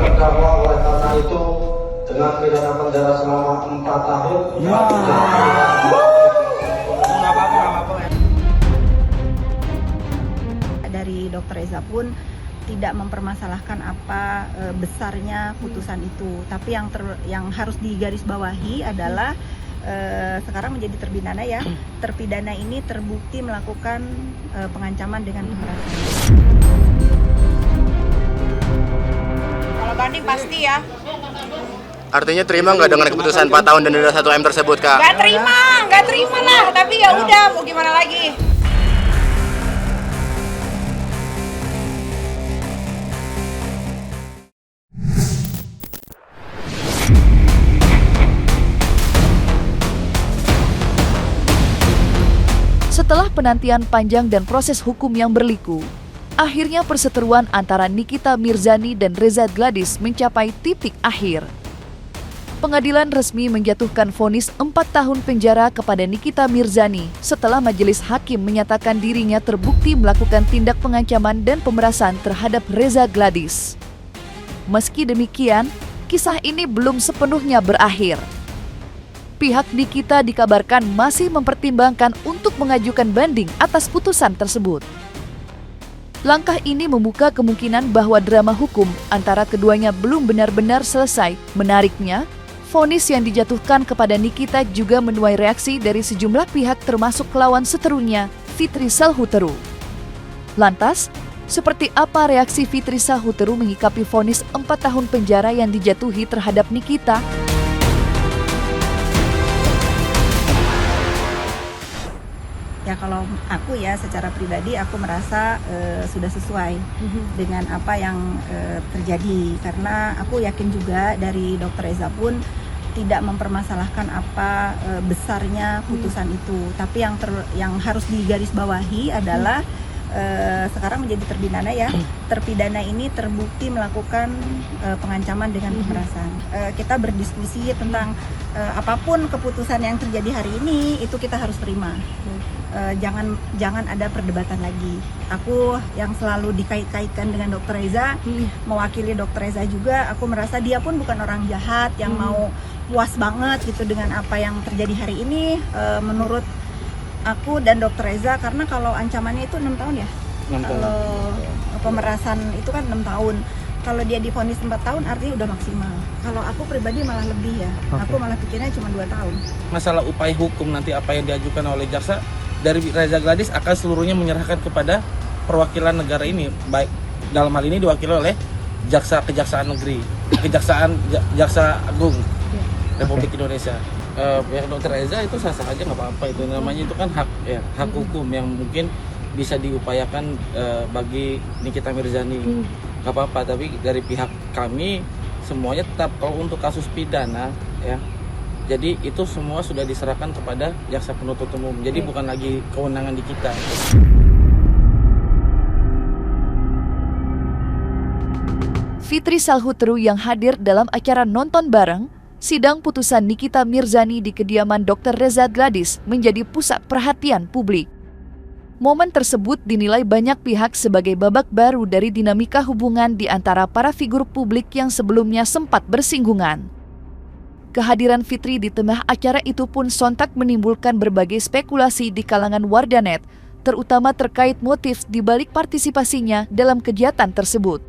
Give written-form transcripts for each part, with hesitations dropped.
Terdakwa oleh karena itu dengan pidana penjara selama 4 tahun. Dari Dr. Eza pun tidak mempermasalahkan apa besarnya putusan itu, tapi yang harus digarisbawahi adalah sekarang menjadi terpidana ya. Terpidana ini terbukti melakukan pengancaman dengan kekerasan. Kalau banding pasti ya. Artinya terima nggak dengan keputusan 4 tahun dan denda 1 M tersebut, Kak? Nggak terima lah. Tapi ya udah, mau gimana lagi? Setelah penantian panjang dan proses hukum yang berliku, akhirnya perseteruan antara Nikita Mirzani dan Reza Gladys mencapai titik akhir. Pengadilan resmi menjatuhkan vonis 4 tahun penjara kepada Nikita Mirzani setelah majelis hakim menyatakan dirinya terbukti melakukan tindak pengancaman dan pemerasan terhadap Reza Gladys. Meski demikian, kisah ini belum sepenuhnya berakhir. Pihak Nikita dikabarkan masih mempertimbangkan untuk mengajukan banding atas putusan tersebut. Langkah ini membuka kemungkinan bahwa drama hukum antara keduanya belum benar-benar selesai. Menariknya, vonis yang dijatuhkan kepada Nikita juga menuai reaksi dari sejumlah pihak termasuk lawan seterunya, Fitri Salhuteru. Lantas, seperti apa reaksi Fitri Salhuteru menyikapi vonis 4 tahun penjara yang dijatuhi terhadap Nikita? Ya kalau aku ya secara pribadi aku merasa sudah sesuai dengan apa yang terjadi, karena aku yakin juga dari Dr. Eza pun tidak mempermasalahkan apa besarnya putusan itu, tapi yang harus digarisbawahi adalah sekarang menjadi terpidana ya. Terpidana ini terbukti melakukan pengancaman dengan kekerasan. Kita berdiskusi tentang apapun keputusan yang terjadi hari ini itu kita harus terima. Jangan ada perdebatan lagi. Aku yang selalu dikait-kaitkan dengan Dr. Eza, mewakili Dr. Eza juga, aku merasa dia pun bukan orang jahat yang mau puas banget gitu dengan apa yang terjadi hari ini. Menurut aku dan Dr. Eza, karena kalau ancamannya itu 6 tahun ya. Kalau pemerasan itu kan 6 tahun. Kalau dia divonis 4 tahun artinya udah maksimal. Kalau aku pribadi malah lebih ya. Aku malah pikirnya cuma 2 tahun. Masalah upaya hukum nanti apa yang diajukan oleh jaksa dari Reza Gladys akan seluruhnya menyerahkan kepada perwakilan negara ini, baik dalam hal ini diwakili oleh Kejaksaan Negeri, Jaksa Agung Republik Indonesia. Pihak Dr. Eza itu sah-sah aja, nggak apa-apa, itu namanya itu kan hak hukum yang mungkin bisa diupayakan bagi Nikita Mirzani, nggak apa-apa. Tapi dari pihak kami semuanya tetap kalau untuk kasus pidana ya. Jadi itu semua sudah diserahkan kepada jaksa penuntut umum. Jadi bukan lagi kewenangan di kita. Fitri Salhuteru yang hadir dalam acara nonton bareng sidang putusan Nikita Mirzani di kediaman Dr. Reza Gladys menjadi pusat perhatian publik. Momen tersebut dinilai banyak pihak sebagai babak baru dari dinamika hubungan di antara para figur publik yang sebelumnya sempat bersinggungan. Kehadiran Fitri di tengah acara itu pun sontak menimbulkan berbagai spekulasi di kalangan warganet, terutama terkait motif di balik partisipasinya dalam kegiatan tersebut.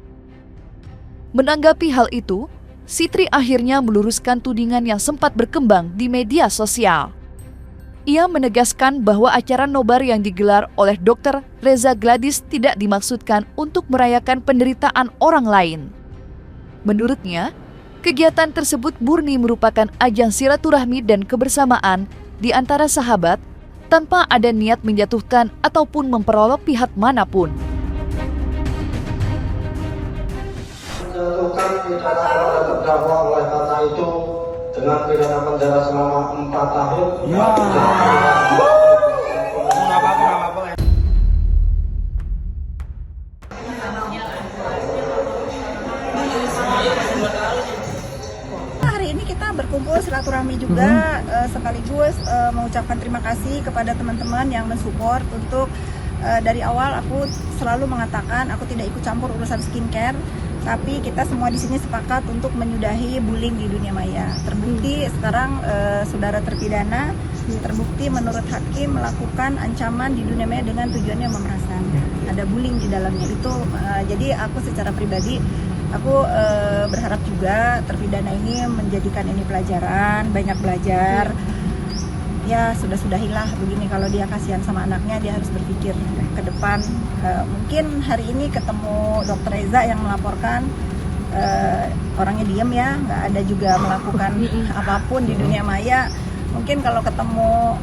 Menanggapi hal itu, Fitri akhirnya meluruskan tudingan yang sempat berkembang di media sosial. Ia menegaskan bahwa acara nobar yang digelar oleh Dr. Reza Gladys tidak dimaksudkan untuk merayakan penderitaan orang lain. Menurutnya, kegiatan tersebut murni merupakan ajang silaturahmi dan kebersamaan di antara sahabat tanpa ada niat menjatuhkan ataupun memperolok pihak manapun. Menjatuhkan pidana pada terdakwa oleh karena itu dengan pidana penjara selama 4 tahun. Berkumpul silaturahmi juga sekaligus mengucapkan terima kasih kepada teman-teman yang mensupport untuk dari awal aku selalu mengatakan aku tidak ikut campur urusan skincare, tapi kita semua di sini sepakat untuk menyudahi bullying di dunia maya. Terbukti sekarang saudara terpidana terbukti menurut hakim melakukan ancaman di dunia maya dengan tujuannya memeraskan. Ada bullying di dalamnya itu. Jadi aku secara pribadi aku berharap juga terpidana ini menjadikan ini pelajaran, banyak belajar. Ya sudahilah begini, kalau dia kasihan sama anaknya dia harus berpikir ke depan. Mungkin hari ini ketemu Dr. Reza yang melaporkan, orangnya diem ya, nggak ada juga melakukan apapun di dunia maya. Mungkin kalau ketemu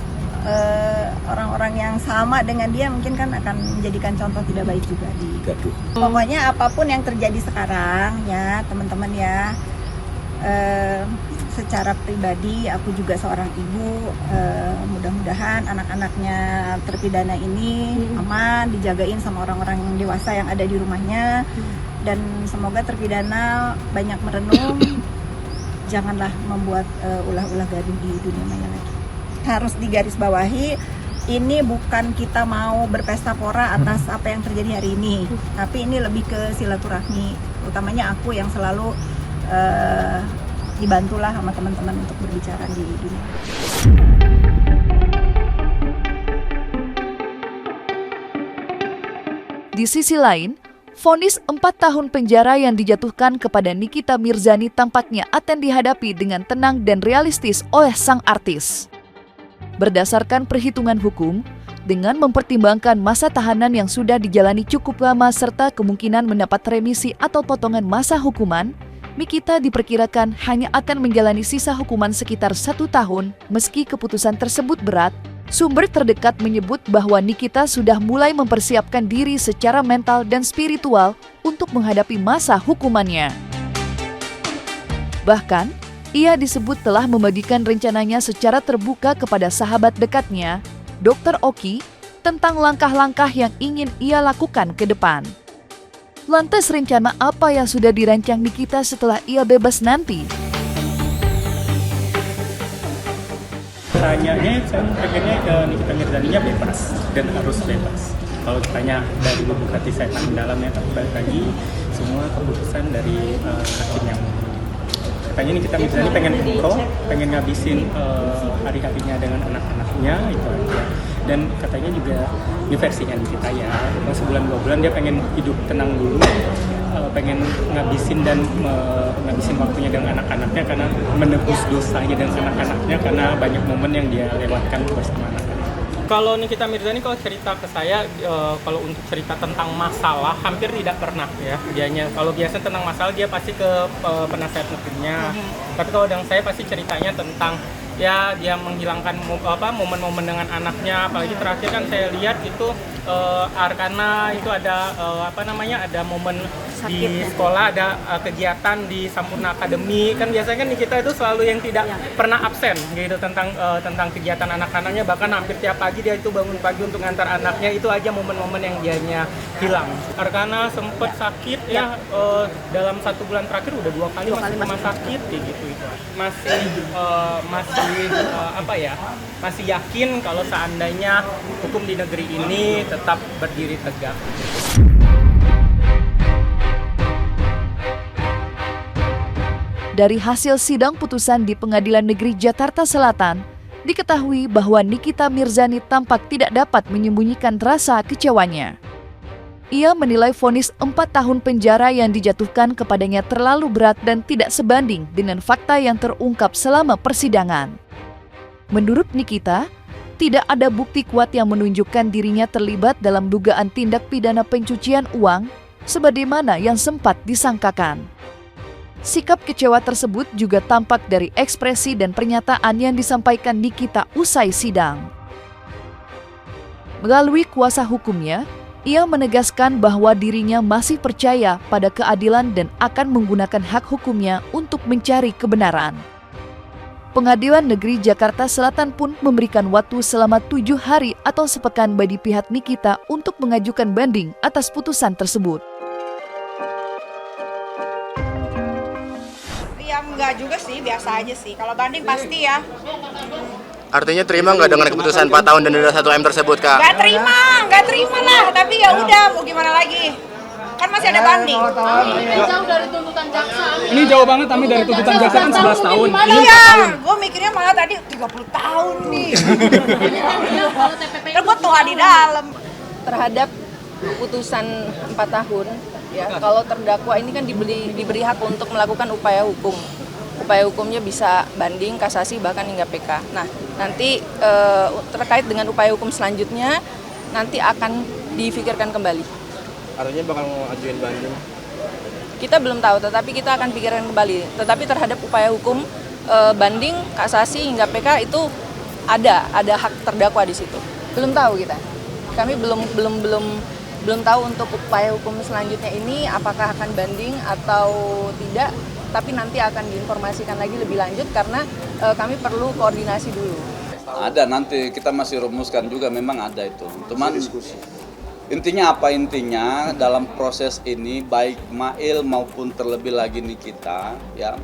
orang-orang yang sama dengan dia mungkin kan akan menjadikan contoh tidak baik juga di gaduh. Pokoknya apapun yang terjadi sekarang ya teman-teman ya, secara pribadi aku juga seorang ibu, mudah-mudahan anak-anaknya terpidana ini aman, dijagain sama orang-orang yang dewasa yang ada di rumahnya, dan semoga terpidana banyak merenung, janganlah membuat ulah-ulah gaduh di dunia maya lagi. Harus digarisbawahi, ini bukan kita mau berpesta pora atas apa yang terjadi hari ini, tapi ini lebih ke silaturahmi, utamanya aku yang selalu dibantulah sama teman-teman untuk berbicara di dunia. Di sisi lain, vonis 4 tahun penjara yang dijatuhkan kepada Nikita Mirzani tampaknya akan dihadapi dengan tenang dan realistis oleh sang artis. Berdasarkan perhitungan hukum, dengan mempertimbangkan masa tahanan yang sudah dijalani cukup lama serta kemungkinan mendapat remisi atau potongan masa hukuman, Nikita diperkirakan hanya akan menjalani sisa hukuman sekitar 1 tahun. Meski keputusan tersebut berat, sumber terdekat menyebut bahwa Nikita sudah mulai mempersiapkan diri secara mental dan spiritual untuk menghadapi masa hukumannya. Bahkan, ia disebut telah membagikan rencananya secara terbuka kepada sahabat dekatnya, Dr. Oki, tentang langkah-langkah yang ingin ia lakukan ke depan. Lantas rencana apa yang sudah dirancang Nikita setelah ia bebas nanti? Tanyanya, saya pengennya ke Nikita Mirzaninya bebas dan harus bebas. Kalau ditanya dari lubuk hati saya paling dalamnya, tapi balik lagi semua keputusan dari hakim yang katanya Nikita Mirzani pengen umroh, pengen ngabisin hari-harinya dengan anak-anaknya itu aja. Dan katanya juga di versinya Nikita ya, sebulan 2 bulan dia pengen hidup tenang dulu, pengen ngabisin waktunya dengan anak-anaknya karena menebus dosanya dengan anak-anaknya karena banyak momen yang dia lewatkan bersama anak-anak. Kalau Nikita Mirzani kalau cerita ke saya, kalau untuk cerita tentang masalah hampir tidak pernah ya. Dianya kalau biasa tentang masalah dia pasti ke penasihat hukumnya. Tapi kalau dengan saya pasti ceritanya tentang ya dia menghilangkan momen-momen dengan anaknya. Apalagi terakhir kan saya lihat itu Arkana itu ada ada momen di sekolah, ada kegiatan di Sampurna Academy. Kan biasanya kan Nikita itu selalu yang tidak pernah absen gitu tentang kegiatan anak-anaknya, bahkan hampir tiap pagi dia itu bangun pagi untuk ngantar anaknya. Itu aja momen-momen yang dianya hilang. Arkana sempat sakit ya, dalam 1 bulan terakhir udah 2 kali masuk rumah sakit kayak gitu. Masih yakin kalau seandainya hukum di negeri ini tetap berdiri tegak. Dari hasil sidang putusan di Pengadilan Negeri Jakarta Selatan, diketahui bahwa Nikita Mirzani tampak tidak dapat menyembunyikan rasa kecewanya. Ia menilai vonis 4 tahun penjara yang dijatuhkan kepadanya terlalu berat dan tidak sebanding dengan fakta yang terungkap selama persidangan. Menurut Nikita, tidak ada bukti kuat yang menunjukkan dirinya terlibat dalam dugaan tindak pidana pencucian uang, sebagaimana yang sempat disangkakan. Sikap kecewa tersebut juga tampak dari ekspresi dan pernyataan yang disampaikan Nikita usai sidang. Melalui kuasa hukumnya, ia menegaskan bahwa dirinya masih percaya pada keadilan dan akan menggunakan hak hukumnya untuk mencari kebenaran. Pengadilan Negeri Jakarta Selatan pun memberikan waktu selama 7 hari atau sepekan bagi pihak Nikita untuk mengajukan banding atas putusan tersebut. Ya enggak juga sih, biasa aja sih. Kalau banding pasti ya. Artinya terima nggak dengan keputusan 4 tahun dan denda 1 M tersebut, Kak? Nggak terima lah. Tapi ya udah, mau gimana lagi? Kan masih ada banding. Jauh dari tuntutan jaksa. Ini jauh banget Ami dari tuntutan jaksa kan 11 tahun. Ini 4 Iya, tahun. gue mikirnya malah tadi 30 tahun nih. Kalau TPP Kan gue tua di dalam. Terhadap putusan 4 tahun ya, kalau terdakwa ini kan diberi hak untuk melakukan upaya hukum. Upaya hukumnya bisa banding, kasasi, bahkan hingga PK. Nah, nanti terkait dengan upaya hukum selanjutnya nanti akan difikirkan kembali. Artinya bakal mau ajuin banding. Kita belum tahu, tetapi kita akan pikirkan kembali. Tetapi terhadap upaya hukum banding, kasasi hingga PK itu ada hak terdakwa di situ. Belum tahu kita. Kami belum tahu untuk upaya hukum selanjutnya ini apakah akan banding atau tidak, tapi nanti akan diinformasikan lagi lebih lanjut karena kami perlu koordinasi dulu. Ada, nanti kita masih rumuskan juga, memang ada itu. Cuman intinya apa, intinya dalam proses ini baik Mail maupun terlebih lagi Nikita ya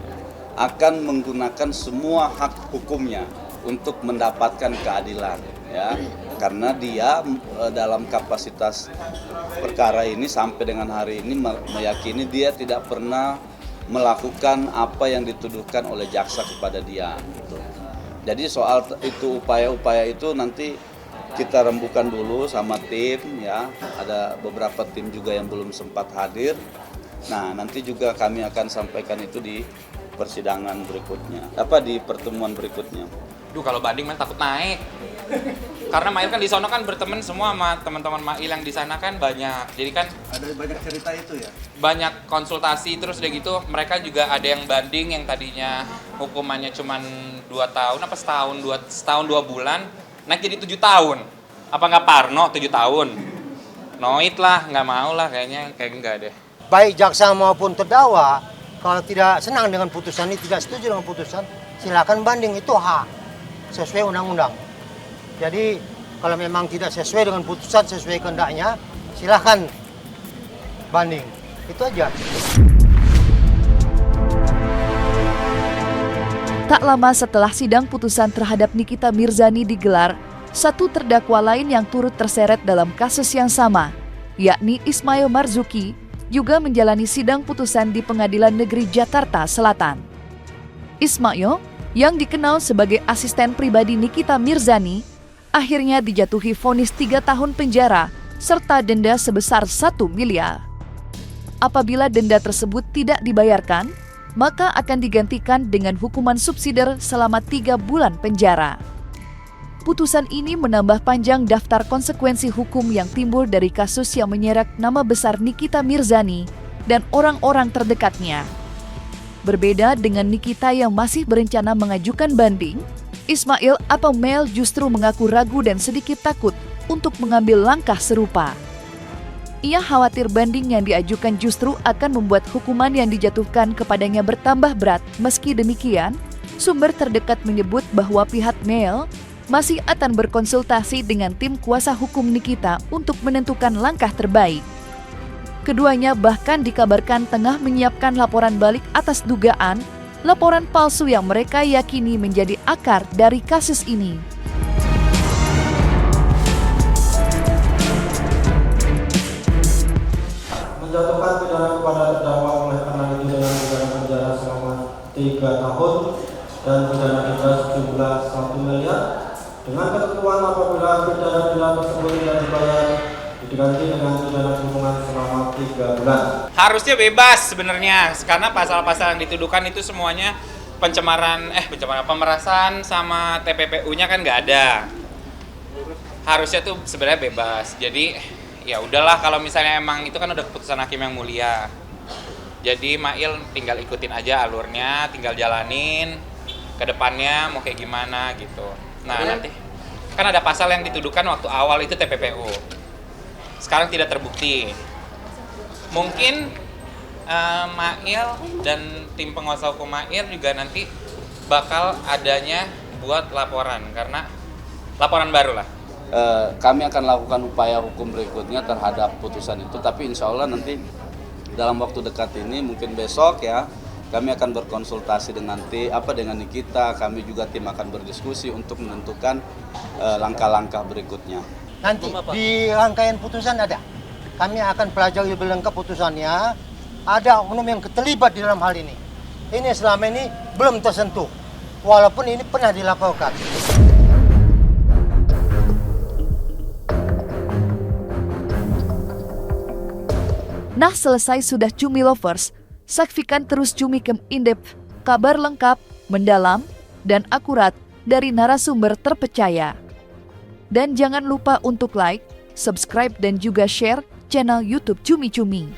akan menggunakan semua hak hukumnya untuk mendapatkan keadilan ya, karena dia dalam kapasitas perkara ini sampai dengan hari ini meyakini dia tidak pernah melakukan apa yang dituduhkan oleh jaksa kepada dia gitu. Jadi soal itu upaya-upaya itu nanti kita rembukan dulu sama tim ya, ada beberapa tim juga yang belum sempat hadir. Nah, nanti juga kami akan sampaikan itu di persidangan berikutnya, di pertemuan berikutnya. Duh, kalau banding man takut naik. Karena Mail kan di sana kan berteman semua sama teman-teman Mail yang di sana kan banyak. Jadi kan Ada banyak cerita itu ya? banyak konsultasi, terus udah gitu mereka juga ada yang banding yang tadinya hukumannya cuma 2 tahun apa setahun 2 bulan naik jadi 7 tahun. Apa nggak Parno 7 tahun? Noit lah, nggak mau lah kayak enggak deh. Baik jaksa maupun terdakwa kalau tidak senang dengan putusan ini, tidak setuju dengan putusan, silakan banding, itu hak sesuai undang-undang. Jadi kalau memang tidak sesuai dengan putusan sesuai kehendaknya, silakan banding. Itu aja. Tak lama setelah sidang putusan terhadap Nikita Mirzani digelar, satu terdakwa lain yang turut terseret dalam kasus yang sama, yakni Ismail Marzuki, juga menjalani sidang putusan di Pengadilan Negeri Jakarta Selatan. Ismail, yang dikenal sebagai asisten pribadi Nikita Mirzani, akhirnya dijatuhi vonis 3 tahun penjara serta denda sebesar 1 miliar. Apabila denda tersebut tidak dibayarkan, maka akan digantikan dengan hukuman subsidiar selama 3 bulan penjara. Putusan ini menambah panjang daftar konsekuensi hukum yang timbul dari kasus yang menyeret nama besar Nikita Mirzani dan orang-orang terdekatnya. Berbeda dengan Nikita yang masih berencana mengajukan banding, Ismail atau Mel justru mengaku ragu dan sedikit takut untuk mengambil langkah serupa. Ia khawatir banding yang diajukan justru akan membuat hukuman yang dijatuhkan kepadanya bertambah berat. Meski demikian, sumber terdekat menyebut bahwa pihak Mel masih akan berkonsultasi dengan tim kuasa hukum Nikita untuk menentukan langkah terbaik. Keduanya bahkan dikabarkan tengah menyiapkan laporan balik atas dugaan laporan palsu yang mereka yakini menjadi akar dari kasus ini. Menjatuhkan pidana kepada terdakwa oleh karena itu dengan pidana penjara selama 3 tahun dan pidana denda sejumlah 1 miliar dengan ketentuan apabila pidana tersebut tidak dibayar diganti dengan pidana kurungan selama 3 bulan. Harusnya bebas sebenarnya karena pasal-pasal yang dituduhkan itu semuanya pemerasan sama TPPU-nya kan nggak ada. Harusnya tuh sebenarnya bebas. Jadi ya udahlah kalau misalnya emang itu kan udah keputusan hakim yang mulia. Jadi Mail tinggal ikutin aja alurnya, tinggal jalanin ke depannya mau kayak gimana gitu. Nah, nanti kan ada pasal yang dituduhkan waktu awal itu TPPU. Sekarang tidak terbukti. Mungkin Mail dan tim penguasa hukum Mail juga nanti bakal adanya buat laporan karena laporan baru lah. Kami akan lakukan upaya hukum berikutnya terhadap putusan itu, tapi insya Allah nanti dalam waktu dekat ini mungkin besok ya Kami akan berkonsultasi dengan Nikita, kami juga tim akan berdiskusi untuk menentukan langkah-langkah berikutnya. Nanti di rangkaian putusan ada. Kami akan pelajari lebih lengkap putusannya. Ada oknum yang terlibat di dalam hal ini. Ini selama ini belum tersentuh, walaupun ini pernah dilaporkan. Nah, selesai sudah Cumi Lovers. Saksikan terus Cumi Kem In-Depth, kabar lengkap, mendalam, dan akurat dari narasumber terpercaya. Dan jangan lupa untuk like, subscribe, dan juga share channel YouTube Cumi Cumi.